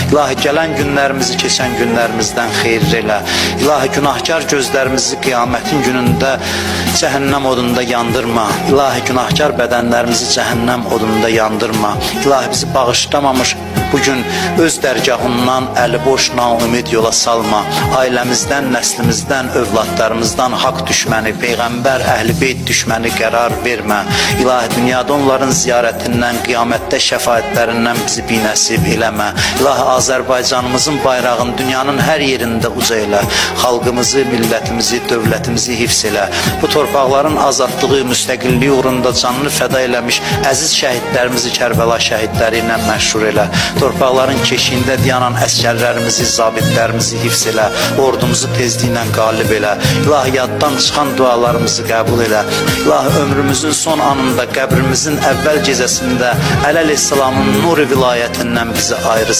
İlahi gələn günlərimizi keçən günlərimizdən xeyir elə. İlahi günahkar gözlərimizi qiyamətin günündə cəhənnəm odunda yandırma. İlahi günahkar bədənlərimizi cəhənnəm odunda yandırma. İlahi bizi bağışlamamış bugün öz dərgahından əli boş naümid yola salma. Ailəmizdən, nəslimizdən, övladlarımızdan haqq düşməni, Peyğəmbər, Əhl-i Beyt düşməni qərar vermə. İlahi dünyada onların ziyarətindən, qiyamətdə şəfaətlərindən bizi binəsib eləmə. İlahi Azərbaycanımızın bayrağını dünyanın hər yerində uca elə. Xalqımızı, millətimizi, dövlətimizi hifz elə. Bu torpaqların azadlığı, müstəqilliyi uğrunda canını fəda eləmiş əziz şəhidlərimizi Kərbəla şəhidləri ilə məşhur elə. Torpaqların keşiyində dayanan əskərlərimizi, zabitlərimizi hifz elə. Ordumuzu tezliklə qalib elə. İlahi yaddan çıxan dualarımızı qəbul elə. İlahi ömrümüzün son anında, qəbrimizin əvvəl gecəsində Əli əleyhissalamın nuru vilayətindən bizi ayrı